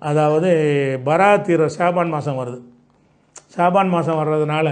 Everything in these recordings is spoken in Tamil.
அதாவது பராத் ஷாபான் மாதம் வருது. ஷாபான் மாதம் வர்றதுனால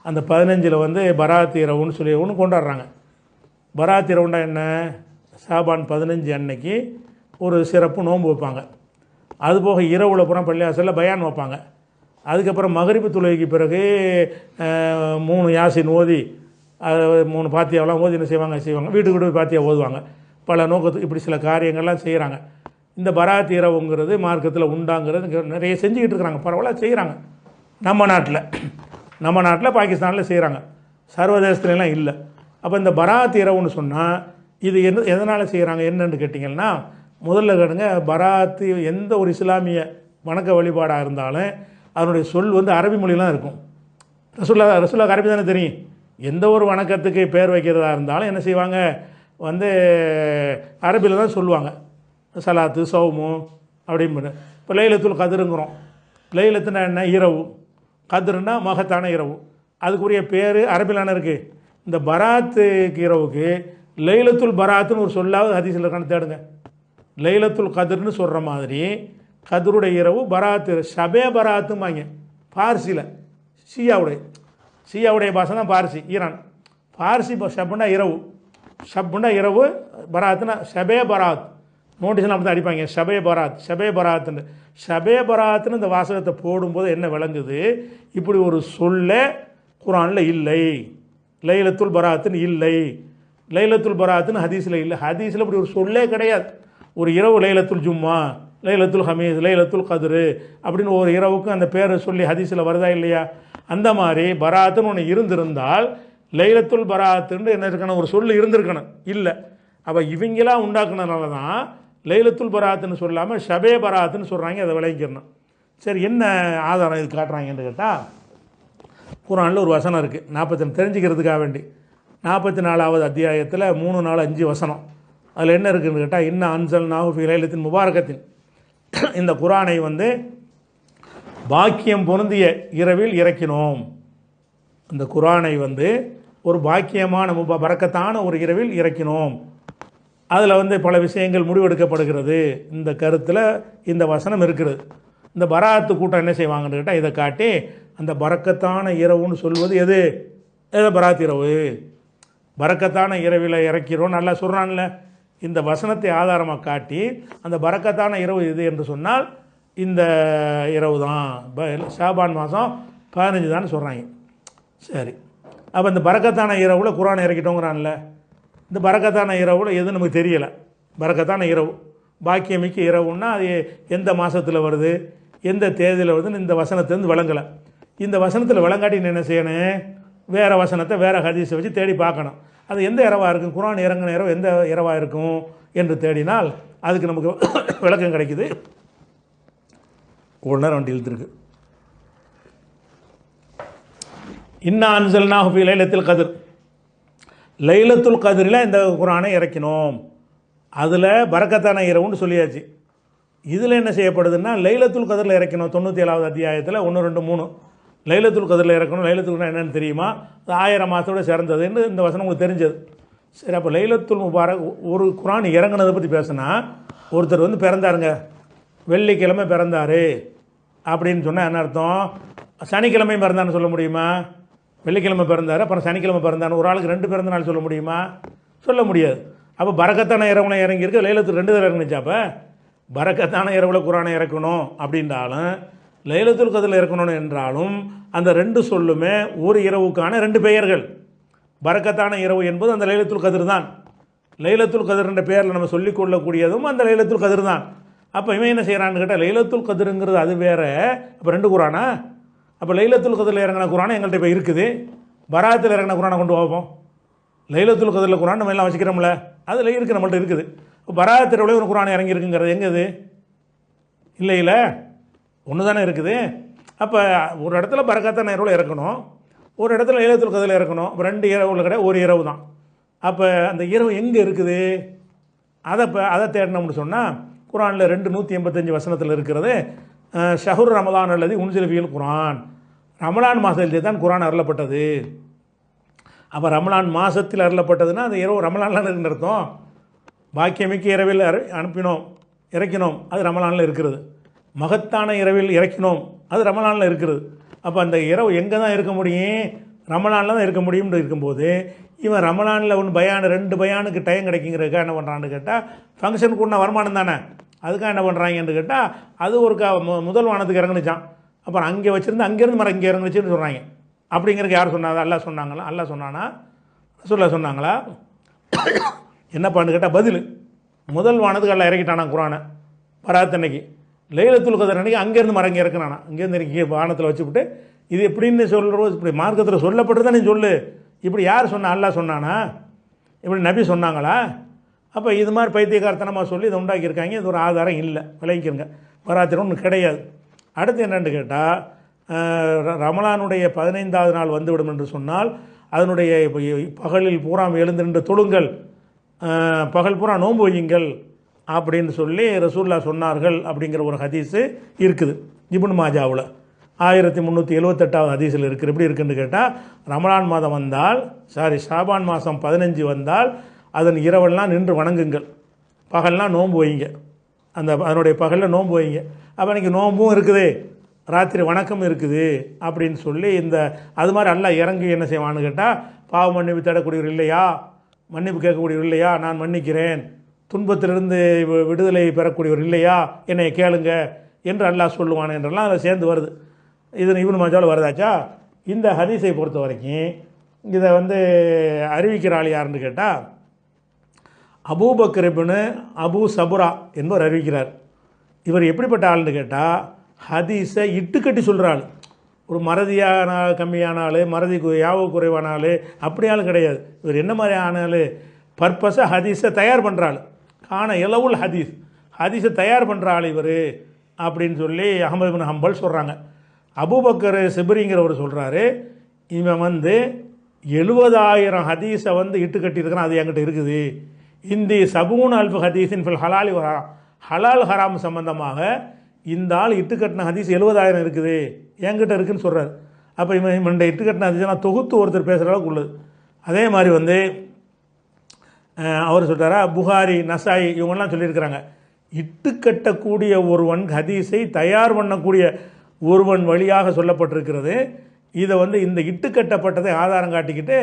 அந்த 15 வந்து பராத் இரவுன்னு சொல்லி ஒன்று கொண்டாடுறாங்க. பராத் இரவுண்டா என்ன? ஷாபான் 15 அன்னைக்கு ஒரு சிறப்பு நோன்பு வைப்பாங்க. அதுபோக இரவுல புறம் பள்ளியாசலில் பயான் வைப்பாங்க. அதுக்கப்புறம் மகரிபு தொழுகைக்கு பிறகு 3 யாசின் ஓதி 3 பாத்தியாவெல்லாம் ஓதி என்ன செய்வாங்க வீட்டுக்கு வீடு பாத்தியா ஓதுவாங்க. பல நோக்கத்துக்கு இப்படி சில காரியங்கள்லாம் செய்கிறாங்க. இந்த பராத் இரவுங்கிறது மார்க்கத்தில் உண்டாங்கிறது நிறைய செஞ்சுக்கிட்டு இருக்கிறாங்க. பரவாயில்ல செய்கிறாங்க. நம்ம நாட்டில் பாகிஸ்தானில் செய்கிறாங்க, சர்வதேசத்துலலாம் இல்லை. அப்போ இந்த பராத் இரவுன்னு சொன்னால் இது எதனால் செய்கிறாங்க என்னன்னு கேட்டிங்கன்னா, முதல்ல கேட்டுங்க, பராத்து எந்த ஒரு இஸ்லாமிய வணக்க வழிபாடாக இருந்தாலும் அதனுடைய சொல் வந்து அரபி மொழிலாம் இருக்கும். ரசூலுல்லாஹ் அரபி தானே தெரியும். எந்த ஒரு வணக்கத்துக்கு பேர் வைக்கிறதா இருந்தாலும் என்ன செய்வாங்க, வந்து அரபியில் தான் சொல்லுவாங்க. சலாத்து சௌமு அப்படின்னு. இப்போ லைலத்துல் கதிருங்கிறோம். லைலத்துனா என்ன? இரவு. கதிர்னா மகத்தான இரவு. அதுக்குரிய பேர் அரபிலான இருக்குது. இந்த பராத்துக்கு இரவுக்கு லைலத்துல் பராத்துன்னு ஒரு சொல்லாவது ஹதீஸில் இருக்கான்னு தேடுங்க. லைலத்துல் கதிர்னு சொல்கிற மாதிரி கதிருடைய இரவு பராத்து, ஷபே பராத்தும்பாங்க பார்சியில். ஷியாவுடைய பாஷை தான் பார்சி, ஈரான். பார்சி ஷப்புன்னா இரவு, ஷப்புன்னா இரவு, பராத்துனா ஷபே பராத். நோட்டீஸ்லாம் அப்படி தான் அடிப்பாங்க, ஷபே பராத்துன்னு. ஷபே பராத்துன்னு இந்த வாசகத்தை போடும்போது என்ன விளங்குது, இப்படி ஒரு சொல்ல குரானில் இல்லை. லைலத்துல் பராத்துன்னு இல்லை, லைலத்துல் பராத்துன்னு ஹதீஸில் இல்லை. ஹதீஸில் இப்படி ஒரு சொல்லே கிடையாது. ஒரு இரவு லைலத்துல் ஜும்மா, லைலத்துல் ஹமீஸ், லைலத்துல் கதிரு அப்படின்னு ஒரு இரவுக்கு அந்த பேரை சொல்லி ஹதீஸில் வருதா இல்லையா? அந்த மாதிரி பராத்துன்னு ஒன்று இருந்திருந்தால் லைலத்துல் பராத்துன்னு என்ன இருக்கணும், ஒரு சொல் இருந்திருக்கணும். இல்லை. அப்போ இவங்களாம் உண்டாக்குனதுனால தான் லைலத்துல் பராத்துன்னு சொல்லாமல் ஷபே பராத்துன்னு சொல்கிறாங்க. அதை விளங்கிக்கணும். சரி, என்ன ஆதாரம் இது காட்டுறாங்கன்னு கேட்டால், குரானில் ஒரு வசனம் இருக்குது 40 தெரிஞ்சுக்கிறதுக்காக வேண்டி. 44வது அத்தியாயத்தில் 3, 4, 5 வசனம். அதில் என்ன இருக்குதுன்னு கேட்டால், இன்ன அன்சல்நாஹு ஃபீ லைலத்தின் முபாரகத்தின். இந்த குரானை வந்து பாக்கியம் பொருந்திய இரவில் இறக்கினோம். இந்த குரானை வந்து ஒரு பாக்கியமான பரக்கத்தான ஒரு இரவில் இறக்கினோம். அதில் வந்து பல விஷயங்கள் முடிவெடுக்கப்படுகிறது. இந்த கருத்தில் இந்த வசனம் இருக்கிறது. இந்த பராத்து கூட்டம் என்ன செய்வாங்கன்னு கேட்டால், இதை காட்டி அந்த பரக்கத்தான இரவுன்னு சொல்வது எது பராத் இரவு, பரக்கத்தான இரவில் இறக்கிறோம் நல்லா சொல்கிறான்ல. இந்த வசனத்தை ஆதாரமாக காட்டி அந்த பரக்கத்தான இரவு எது என்று சொன்னால் இந்த இரவு தான், ஷாபான் மாதம் 15 தான் சொல்கிறாங்க. சரி, அப்போ இந்த பரக்கத்தான இரவில் குரானை இறக்கிட்டோங்கிறான்ல. இந்த பரக்கத்தான இரவில் எது நமக்கு தெரியலை. பரக்கத்தான இரவு, பாக்கியமிக்க இரவுன்னா அது எந்த மாதத்தில் வருது, எந்த தேதியில் வருதுன்னு இந்த வசனத்திலேருந்து விளங்கலை. இந்த வசனத்தில் விளங்காட்டின்னு என்ன செய்யணும், வேறு வசனத்தை வேறு ஹதீஸை வச்சு தேடி பார்க்கணும். அது எந்த இரவாக இருக்கும், குரான் இறங்கின இரவு எந்த இரவாக இருக்கும் என்று தேடினால் அதுக்கு நமக்கு விளக்கம் கிடைக்குது. ஒரு நேரம் வண்டி இழுத்துருக்கு. இன்னா அன்சல்நாஹு ஃபீ லைலத்துல் கதிர், லைலத்துல் கதிரில் இந்த குரானை இறக்கினோம். அதில் பரக்கத்தான இரவுன்னு சொல்லியாச்சு. இதில் என்ன செய்யப்படுதுன்னா லைலத்துல் கதிரில் இறக்கணும். 97வது அத்தியாயத்தில் 1, 2, 3 லைலத்துல் கதிரில் இறக்கணும். லைலத்துல் என்னென்னு தெரியுமா, அது 1000 மாதத்தோடு சிறந்ததுன்னு இந்த வசனம் உங்களுக்கு தெரிஞ்சது. சரி, அப்போ லைலத்துல் முபாரக் ஒரு குரான் இறங்கினதை பற்றி பேசுனா, ஒருத்தர் வந்து பிறந்தாருங்க, வெள்ளிக்கிழமை பிறந்தார் அப்படின்னு சொன்னால் என்ன அர்த்தம், சனிக்கிழமையும் பிறந்தான்னு சொல்ல முடியுமா? வெள்ளிக்கிழமை பிறந்தார் அப்புறம் சனிக்கிழமை பிறந்தான்னு ஒரு ஆளுக்கு 2 பிறந்த நாள் சொல்ல முடியுமா? சொல்ல முடியாது. அப்போ பரக்கத்தான இரவுல இறங்கியிருக்கு, லைலத்துல் 2 தடவை இறங்குனுச்சா? அப்போ பரக்கத்தான இரவுல குரானை இறக்கணும் அப்படின்றாலும் லைலத்துல் கதிரில் இறக்கணும் என்றாலும் அந்த 2 சொல்லுமே ஒரு இரவுக்கான 2 பெயர்கள். பரக்கத்தான இரவு என்பது அந்த லைலத்துல் கதிர் தான். லைலத்துல் கதிர் என்ற பெயரில் நம்ம சொல்லிக்கொள்ளக்கூடியதும் அந்த லைலத்துல் கதிர் தான். அப்போ இவன் என்ன செய்கிறான்னு கேட்டால், லைலத்துல் கதிருங்கிறது அது வேறு. அப்போ 2 குரானா? அப்போ லைலத்துல் கதிரில் இறங்கின குரானை எங்கள்கிட்ட இப்போ இருக்குது, பராத்தில் இறங்கின குரானை கொண்டு போவோம். லைலத்துல் கதிரில் குரான் நம்ம எல்லாம் வச்சுக்கிறோம்ல, அதில் இருக்குது, நம்மள்ட்ட இருக்குது. இப்போ பராத் இரவுல ஒரு குரான் இறங்கியிருக்குங்கிறது எங்கே? இது இல்லை, ஒன்று தானே இருக்குது. அப்போ ஒரு இடத்துல பரக்கத்தான இரவுல இறக்கணும், ஒரு இடத்துல லைலத்துல் கதிரில் இறக்கணும். அப்போ 2 இரவுல கிடையாது, ஒரு இரவு தான். அப்போ அந்த இரவு எங்கே இருக்குது, அதை தேடணும்னு சொன்னால் குரானில் 185 வசனத்தில் இருக்கிறது. ஷஹுர் ரமலான் அல்லது உன்சில ஃபீஹில் குரான், ரமலான் மாதத்தில் தான் குரான் அருளப்பட்டது. அப்போ ரமலான் மாதத்தில் அருளப்பட்டதுன்னா அந்த இரவு ரமலான்லாம் இருக்குன்னு அர்த்தம். பாக்கியமிக்க இரவில் இறக்கினோம், அது ரமலானில் இருக்கிறது. மகத்தான இரவில் இறக்கினோம், அது ரமலானில் இருக்கிறது. அப்போ அந்த இரவு எங்கே தான் இருக்க முடியும்? ரமலானில் தான் இருக்க முடியும்னு இருக்கும்போது இவன் ரமலானில் ஒன்று பயான் 2 பயானுக்கு டைம் கிடைக்குங்கிறதுக்காக என்ன பண்ணுறான்னு கேட்டால் ஃபங்க்ஷனுக்கு உள்ள வருமானம் தானே, அதுக்காக என்ன பண்ணுறாங்கன்னு கேட்டால் அது ஒரு முதல் வானத்துக்கு இறங்குனுச்சான். அப்புறம் அங்கே வச்சுருந்து அங்கேருந்து மரம் இங்கே இறங்குச்சுன்னு சொல்கிறாங்க. அப்படிங்கிறதுக்கு யார் சொன்னாங்க? அல்லாஹ் சொன்னாங்களா? அல்லாஹ் சொன்னானா? ரசூலுல்லாஹ் சொன்னாங்களா? என்னப்பான்னு கேட்டால் பதில் முதல் வானத்துக்கு எல்லாம் இறக்கிட்டானா குரானை பராத் அன்னைக்கு. லைலத்துல் கத்ர் அன்னைக்கு அங்கேருந்து மரம் இங்கே இறக்குனானா, அங்கேருந்து இங்கே வானத்தில் வச்சுக்கிட்டு இது எப்படின்னு சொல்கிறோம்? இப்படி மார்க்கத்தில் சொல்லப்பட்டு தான் நீ சொல்லு. இப்படி யார் சொன்னா? அல்லாஹ் சொன்னானா? இப்படி நபி சொன்னாங்களா? அப்போ இது மாதிரி பைத்தியக்காரத்தனமாக சொல்லி இதை உண்டாக்கியிருக்காங்க. இது ஒரு ஆதாரம் இல்லை, விளைவிக்கிறங்க. பராத்திரம் ஒன்று கிடையாது. அடுத்து என்னென்னு கேட்டால் ரமலானுடைய 15வது நாள் வந்துவிடும் என்று சொன்னால் அதனுடைய பகலில் பூரா எழுந்திருந்த தொழுங்கள், பகல் பூரா நோன்பு வையுங்கள் அப்படின்னு சொல்லி ரசூலுல்லாஹ் சொன்னார்கள் அப்படிங்கிற ஒரு ஹதீஸு இருக்குது இப்னு மாஜாவில் 1378வது ஹதீஸில் இருக்குது. எப்படி இருக்குன்னு கேட்டால் ரமலான் மாதம் வந்தால் ஷாபான் மாதம் 15 வந்தால் அதன் இரவெல்லாம் நின்று வணங்குங்கள், பகல்லாம் நோன்பு வைங்க, அதனுடைய பகலில் நோன்பு வைங்க. அப்போ இன்றைக்கி நோன்பும் இருக்குது, ராத்திரி வணக்கம் இருக்குது அப்படின்னு சொல்லி அது மாதிரி அல்லாஹ் இறங்கி என்ன செய்வான்னு கேட்டால் பாவ மன்னிப்பு தேடக்கூடியவர் இல்லையா, மன்னிப்பு கேட்கக்கூடியவர் இல்லையா, நான் மன்னிக்கிறேன், துன்பத்திலிருந்து விடுதலை பெறக்கூடியவர் இல்லையா, என்னை கேளுங்க என்று அல்லாஹ் சொல்லுவான் என்றெல்லாம் அதில் சேர்ந்து வருது. இது இப்னு மாஜாவில் வருதாச்சா? இந்த ஹதீஸை பொறுத்த வரைக்கும் இதை அறிவிக்கிற ஆள் யாருன்னு கேட்டால் அபூபக்கர் இப்னு அபூ சபுரா என்பவர் அறிவிக்கிறார். இவர் எப்படிப்பட்ட ஆள்னு கேட்டால் ஹதீஸை இட்டுக்கட்டி சொல்கிற ஆள். ஒரு மறதியான கம்மியான ஆள், மறதி யாவு குறைவான ஆள், அப்படி ஆள் கிடையாது. இவர் என்ன மாதிரி ஆனாலும் பர்பஸாக ஹதீஸை தயார் பண்ணுற ஆள். காண இலவுல் ஹதீஸை தயார் பண்ணுற ஆள் இவர் அப்படின்னு சொல்லி அஹ்மது பின் ஹம்பல் சொல்கிறாங்க. அபூபக்கர் சிபரிங்கிறவர் சொல்கிறாரு, இவன் 70,000 ஹதீஸை இட்டு கட்டியிருக்கிறான், அது என்கிட்ட இருக்குது. இந்த 70,000 ஹதீஸின் ஃபில் ஹலால் ஹலால் ஹராம் சம்பந்தமாக இந்த ஆள் இட்டுக்கட்டின ஹதீஸ் 70,000 இருக்குது, என்கிட்ட இருக்குதுன்னு சொல்கிறார். அப்போ இவன் இட்டுக்கட்டின ஹதீஸ்லாம் தொகுத்து ஒருத்தர் பேசுகிற அளவுக்கு உள்ளது. அதே மாதிரி அவர் சொல்கிறாரா, புகாரி நசாயி இவங்கெல்லாம் சொல்லியிருக்கிறாங்க, இட்டுக்கட்டக்கூடிய ஒருவன் ஹதீஸை தயார் பண்ணக்கூடிய ஒருவன் வழியாக சொல்லப்பட்டிருக்கிறது. இதை இந்த இட்டுக்கட்டப்பட்டதை ஆதாரம் காட்டிக்கிட்டு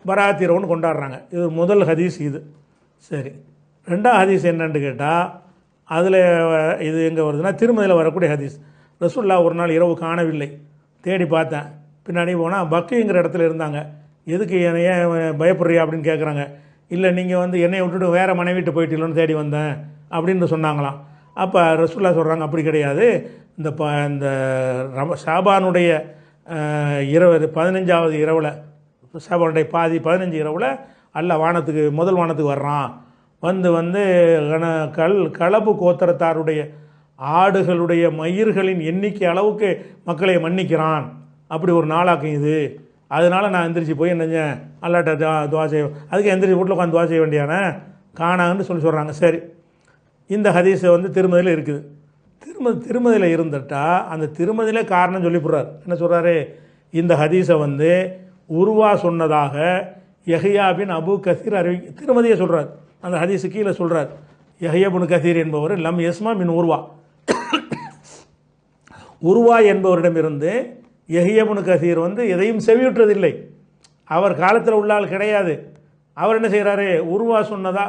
பராத்திரவன் கொண்டாடுறாங்க. இது முதல் ஹதீஸ். இது சரி. 2வது ஹதீஸ் என்னன்னு கேட்டால் அதில் இது எங்கே வருதுன்னா திருமதியில் வரக்கூடிய ஹதீஸ். ரசூலுல்லாஹ் ஒரு நாள் இரவு காணவில்லை, தேடி பார்த்தேன், பின்னாடி போனால் பக்கிங்கிற இடத்துல இருந்தாங்க. எதுக்கு என்னைய பயப்படுறியா அப்படின்னு கேட்குறாங்க. இல்லை நீங்கள் என்னை விட்டுட்டு வேறு மனைவிட்டு போயிட்டீங்களோன்னு தேடி வந்தேன் அப்படின்னு சொன்னாங்களாம். அப்போ ரசூலுல்லாஹ் சொல்கிறாங்க, அப்படி கிடையாது, இந்த ஷாபானுடைய இரவு 15வது இரவில், ஷாபானுடைய பாதி 15 இரவில் அல்லாஹ் வானத்துக்கு முதல் வானத்துக்கு வர்றான். களபு கோத்திரத்தாருடைய ஆடுகளுடைய மயிர்களின் எண்ணிக்கை அளவுக்கு மக்களை மன்னிக்கிறான். அப்படி ஒரு நாளாக்கும் இது. அதனால் நான் எந்திரிச்சு போய் என்ன அல்லாட்ட துவா செய்ய, அதுக்கு எந்திரிச்சு வீட்டில் உட்காந்து துவா செய்ய வேண்டியானே காணான்னு சொல்கிறாங்க. சரி, இந்த ஹதீஸை திருமதியில் இருக்குது. திருமதியில் இருந்துட்டால் அந்த திருமதியில் காரணம் சொல்லிவிடுறார். என்ன சொல்கிறாரு? இந்த ஹதீஸை உருவா சொன்னதாக யஹ்யா பின் அபு கசீர் திருமதியை சொல்கிறார். அந்த ஹதீஸு கீழே சொல்கிறார், யஹ்யா பின் கசீர் என்பவர் லம் யஸ்மா மின் உருவா என்பவரிடமிருந்து யஹ்யா பின் கசீர் எதையும் செவியுற்றதில்லை. அவர் காலத்தில் உள்ள ஆள் கிடையாது. அவர் என்ன செய்கிறாரு? உருவா சொன்னதா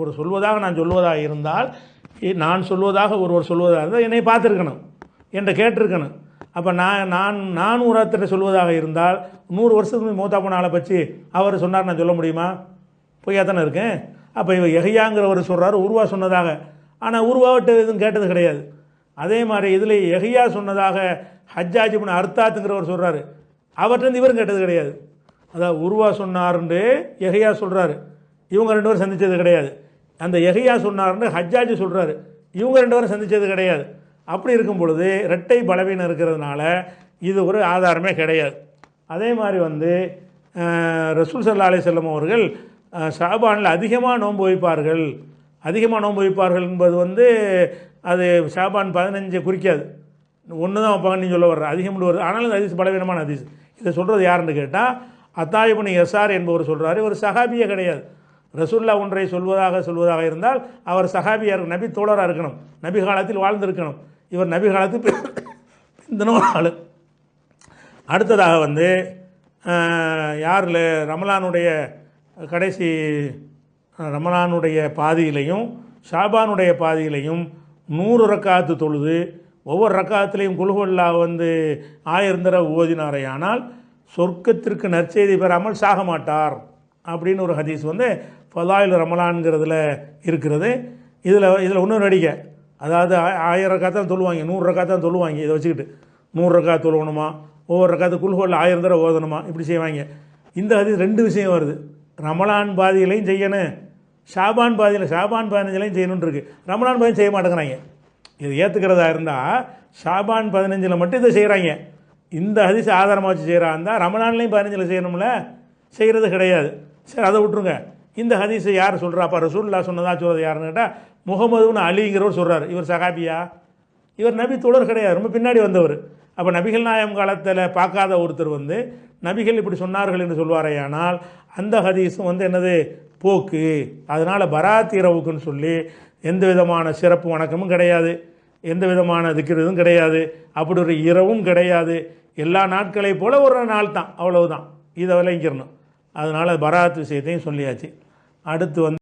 ஒரு சொல்வதாக நான் சொல்வதாக இருந்தால், நான் சொல்வதாக ஒருவர் சொல்வதாக இருந்தால் என்னை பார்த்துருக்கணும், என்கிட்ட கேட்டிருக்கணும். அப்போ நான் ஒருத்தரை சொல்வதாக இருந்தால் 100 வருஷத்துக்கு மூத்தா போன ஆளை பற்றி அவர் சொன்னார் நான் சொல்ல முடியுமா? பொய்யா தானே இருக்கேன். அப்போ இவர் யஹ்யாங்கிறவர் சொல்கிறாரு உருவா சொன்னதாக, ஆனால் உருவாவிட்டு எதுவும் கேட்டது கிடையாது. அதே மாதிரி இதில் யஹ்யா சொன்னதாக ஹஜ்ஜாஜ் இப்னு அர்த்தாத்துங்கிறவர் சொல்கிறாரு, அவர்கிட்ட இவரும் கேட்டது கிடையாது. அதாவது உருவா சொன்னார்ன்னு யஹ்யா சொல்கிறாரு, இவங்க 2 பேரும் சந்தித்தது கிடையாது. அந்த யஹ்யா சொன்னார்ன்னு ஹஜ்ஜாஜ் சொல்கிறாரு, இவங்க 2 பேரும் சந்தித்தது கிடையாது. அப்படி இருக்கும் பொழுது இரட்டை பலவீனம் இருக்கிறதுனால இது ஒரு ஆதாரமே கிடையாது. அதே மாதிரி ரசூல் ஸல்லல்லாஹு அலைஹி வஸல்லம் அவர்கள் ஷாபானில் அதிகமாக நோன்பு வைப்பார்கள். அதிகமாக நோன்பு வைப்பார்கள் என்பது அது ஷாபான் 15 குறிக்காது, ஒன்று தான் வைப்பாங்கன்னு சொல்ல வர்ற அதிகம்னு வருது. ஆனாலும் இந்த ஹதீஸ் பலவீனமான ஹதீஸ். இதை சொல்கிறது யாருன்னு கேட்டால் அத்தா இப்னு யஸார் என்பவர் சொல்கிறாரு. ஒரு சஹாபியே கிடையாது. ரசூலுல்லாஹ் ஒன்றை சொல்வதாக இருந்தால் அவர் சஹாபியாக இருக்கணும், நபி தோழராக இருக்கணும், நபி காலத்தில் வாழ்ந்திருக்கணும். இவர் நபி காலத்துக்கு பிந்தின ஒரு ஆள். அடுத்ததாக வந்து யாரில் ரமலானுடைய கடைசி ரமலானுடைய பாதியிலையும் ஷாபானுடைய பாதியிலையும் 100 ரக்காத்து தொழுது ஒவ்வொரு ரக்காத்துலேயும் குல்ஹுவல்லா வந்து 1000 தடவை ஓதினாரே ஆனால் சொர்க்கத்திற்கு நற்செய்தி பெறாமல் சாக மாட்டார் அப்படின்னு ஒரு ஹதீஸ் வந்து ஃபலாயில் ரமலான்ங்கிறதுல இருக்கிறது. இதில் இன்னொரு அடிக்கை, அதாவது 1000 ரக்காத்தான் தொழுவாங்க, 100 ரக்காத்தான் தொழுவாங்க. இதை வச்சுக்கிட்டு 100 ரக்காத் தொழுவணுமா, ஒவ்வொரு ரக்காத்து குல்ஹுவல்லா 1000 தடவை ஓதணுமா, இப்படி செய்வாங்க. இந்த ஹதீஸ் 2 விஷயம் வருது. ரமலான் பாதியிலையும் செய்யணும், ஷாபான் 15லையும் செய்யணுன்னு இருக்குது. ரமலான் 15 செய்ய மாட்டேங்கிறாங்க. இது ஏற்றுக்கிறதா இருந்தால் ஷாபான் 15 மட்டும் இதை செய்கிறாங்க. இந்த ஹதீஸ் ஆதாரமாக வச்சு செய்கிறா இருந்தால் ரமலான்லையும் 15 செய்யணும்ல, செய்கிறது கிடையாது. சரி, அதை விட்டுருங்க. இந்த ஹதீஸை யார் சொல்கிறா? அப்போ ரசூலுல்லாஹ் சொன்னதா சொல்கிறது யாருன்னு கேட்டால் முகமதுன்னு அலிங்கிறவர் சொல்கிறார். இவர் சகாபியா? இவர் நபி தோழர் கிடையாது, ரொம்ப பின்னாடி வந்தவர். அப்போ நபிகள் நாயகம் காலத்தில் பார்க்காத ஒருத்தர் வந்து நபிகள் இப்படி சொன்னார்கள் என்று சொல்வாரேயானால் அந்த ஹதீஸும் வந்து என்னது, போக்கு. அதனால் பராத் இரவுக்குன்னு சொல்லி எந்த விதமான சிறப்பு வணக்கமும் கிடையாது, எந்த விதமான திக்ருதும் கிடையாது, அப்படி ஒரு இரவும் கிடையாது. எல்லா நாட்களை போல் ஒரு நாள் தான், அவ்வளவுதான். இதை விளங்கிக்கிறணும். அதனால் பராத் விஷயத்தையும் சொல்லியாச்சு. அடுத்து வந்து